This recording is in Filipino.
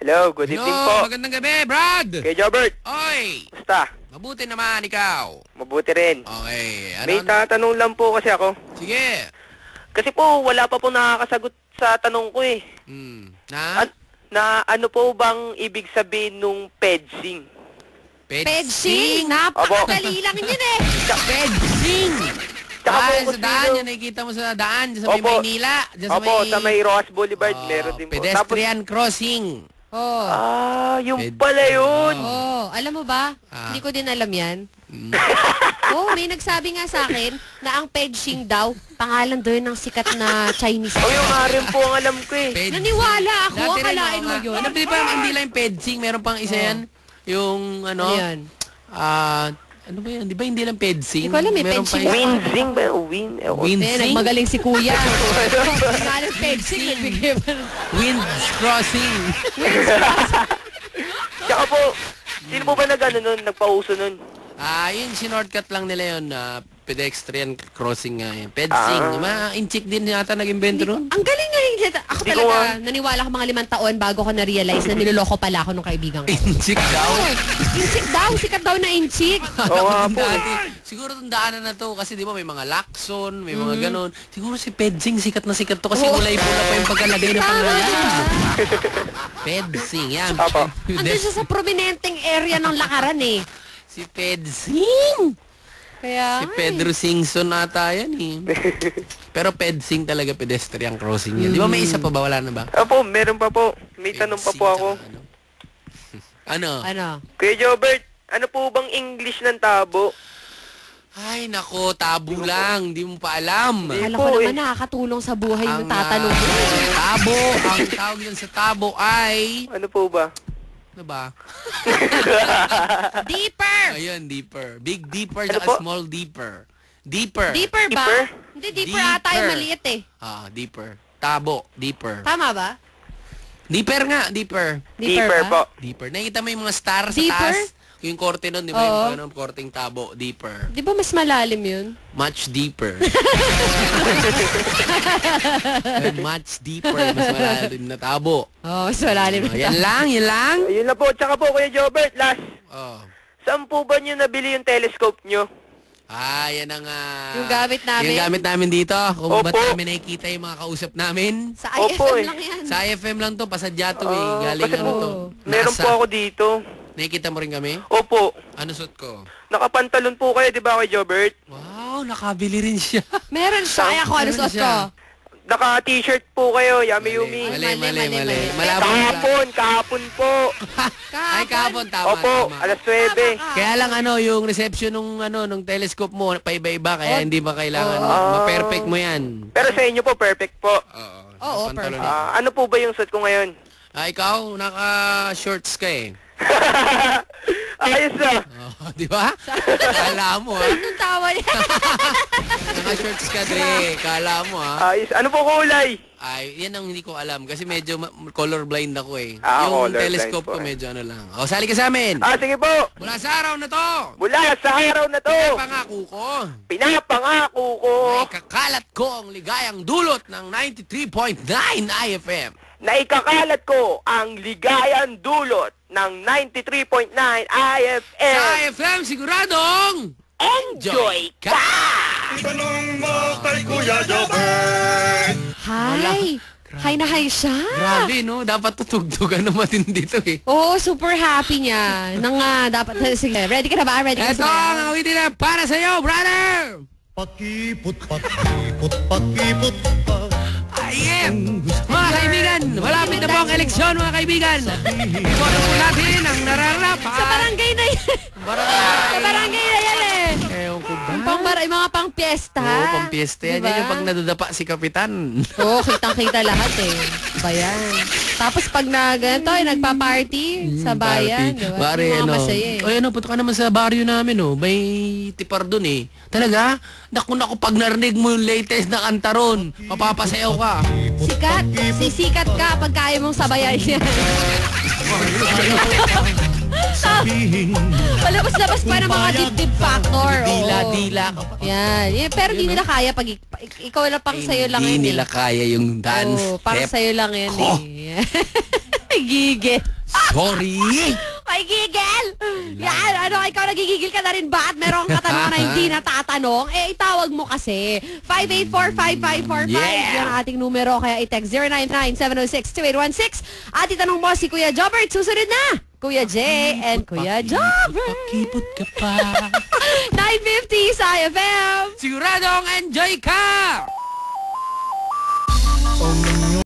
Hello, good evening po. Magandang gabi, Brad. Kay Jobert. Oy. Basta, Mabuti naman ikaw. mabuti rin. Okay. May tatanong lang po kasi ako. Sige. Kasi po, wala pa po nakakasagot sa tanong ko eh. Na? Na ano po bang ibig sabihin nung pedsing? Pedsing! Napakadali lang yun eh! Pedsing! Tsaka po, Sa kung daan, sino- yan nakikita mo sa daan, dyan sa may Opo. Maynila. Dyan Opo, sa may Rojas Boulevard, meron din po. Pedestrian crossing. Oh. Yung pala yun. Oh, alam mo ba? Hindi ko din alam yan. Oh, may nagsabi nga sa akin na ang Pedsing daw, pangalan doon ng sikat na Chinese. Yung nga rin po ang alam ko eh. Naniwala ako, Dati rin akalain ako mo nga. yun. Ano, di ba, hindi lang yung pedsing, meron pang isa yan. Yung, ano, Ano yan? ano ba yan? Di ba hindi lang pedsing? Hindi ko alam, may Meron pedsing. pa Winzing ba? Windsing? Magaling si kuya. Pangalan Pedsing, nagbigay pa. Winds crossing. Tsaka po, sino po ba nag-ano nun, nagpauso nun? Yun, sinortcut lang nila yun. Pedestrian crossing nga yun. Pedsing. Ma-inchik din yata nag-invento nun. Ang galing nga yun. Ako Di ko talaga, naniwala ko mga 5 taon bago ko na-realize na niloloko pala ako nung kaibigan ko. Inchik daw. Inchik daw, sikat daw na inchik. Oo nga po. Siguro itong daanan na to kasi di ba may mga Lacson, may mga ganon. Siguro si Pedsing sikat na sikat to kasi kulay-pula pa yung pagkalagay na pangalan. Pedsing, yan. Opo. Andun siya sa prominenteng area ng lakaran eh. Si Pedsing! Kaya, Si Pedro Singson ata yan eh. Pero Pedsing talaga pedestrian crossing yan. Di ba may isa pa ba? Wala na ba? Opo, meron pa po. May tanong pa po ako. Ano? ano? Kuya Jobert, ano po bang English ng tabo? Ay, nako, tabo lang. Di mo pa alam. Akala po ko eh. naman nakakatulong sa buhay yung tatanong mo. Tabo, ang tawag yan sa tabo ay... Ano po ba? Ano ba? Deeper! Ayun, deeper. Big deeper Ano at po? small deeper. Deeper. Deeper ba? Deeper? Hindi, deeper ata yung maliit eh. Deeper. Tabo, deeper. Tama ba? Deeper nga, deeper. Deeper ba? po. Deeper. Nakikita mo yung mga star sa Deeper? taas? Yung korte nun, di ba? Oo. Yung ganun, korteng tabo, deeper. Di ba mas malalim yun? Much deeper. Much deeper. Mas malalim na tabo. Oo, mas malalim. Yan lang, yan lang. Ayun na po. Tsaka po, Kuya Jobert, last. Oh. Saan po ba nyo nabili yung telescope nyo? Yan ang... Yung gamit namin? Yung gamit namin dito. Kung Opo. ba't namin nakikita yung mga kausap namin. Sa Opo, IFM eh. lang yan. Sa IFM lang to, pasadya to eh. Galing Kasi ano po, to. meron NASA. po ako dito. Nakikita mo rin kami? Opo. Ano suot ko? Nakapantalon po kayo, di ba, Kuya Jobert? Wow, nakabili rin siya. Meron siya. Kaya ko ano Meron suot ko. siya. Naka-t-shirt po kayo, Yummy Yumi. Mali, mali, Mali, mali. mali. Malabo. Kahapon po. Ay, kahapon, tama, Opo, tama. alas 9. Kaya lang yung reception nung telescope mo, paiba-iba, kaya hindi ba kailangan, Oh. ma-perfect mo yan. Pero sa inyo po, perfect po. Oo, Pantalon perfect. eh. Ano po ba yung suit ko ngayon? Ikaw, naka-shorts ka eh. Ayos na. Di ba? Kala mo Anong tawa niya? Naka-shorts ka, Dre. Kala mo Ayos. Ano po kulay? Ay, yan ang hindi ko alam kasi medyo colorblind ako eh. Ah, Yung colorblind telescope po ko eh. medyo ano lang. Sali ka sa amin. Sige po. Mula sa araw na to, Mula sa araw na to, pangako ko, pinapangako ko ay kakalat ko ang ligayang dulot ng 93.9 IFM. na ikakalat ko ang ligayang dulot ng 93.9 IFM. Sa IFM, siguradong Enjoy ka! Tanong mo kay Kuya Jobert. Hi! Hi na hi siya. Grabe, no? Dapat tutugtugan na matindi to eh. Oo, super happy niya. Dapat, sige, ready ka na ba? Ready ka Ito na ba? ang awitin na para sa'yo, brother! Pakipot, pakipot, pakipot, Ayan! Mga kaibigan, malapit na po ang eleksyon, mga kaibigan. Iboto po natin ang nararapat. Sa barangay na yan. Sa barangay na yan eh. Ewan ko ba? Yung mga pang piyesta. Oo, pang-piyesta yan. Diba? Yan yung pag nadadapa si Kapitan. Oo, kitang-kita lahat eh. Bayan. Tapos pag nagpa-party sa bayan, diba? Bari, Yung mga masaya eh. Ay, punta ka naman sa baryo namin, oh. May tipar dun eh. Talaga? Naku, pag narinig mo yung latest na kanta ron, mapapasayaw ka. Sikat. Sisikat ka pag kaya mong sabayan yan. Palabas-labas pa ng mga dip-dip factor. oo. Dila-dila ka pa. Yan. Pero hindi nila kaya pag ikaw lang pang sa'yo lang Hindi yun nila kaya yung dance. Oo, parang step. sa'yo lang yan Oh. eh. May gigil. Sorry! May gigil! Yan, ikaw nagigigil ka na rin ba? At meron kang katanungan na hindi natatanong? Eh, itawag mo kasi. 584-5545. Yeah. Yan ang ating numero. Kaya i-text 099-706-2816. At itanong mo si Kuya Jobert. Susunod na! Kuya J and Kuya Jobert. Pakipot ka pa. 950 sa FM. Siguradong enjoy ka!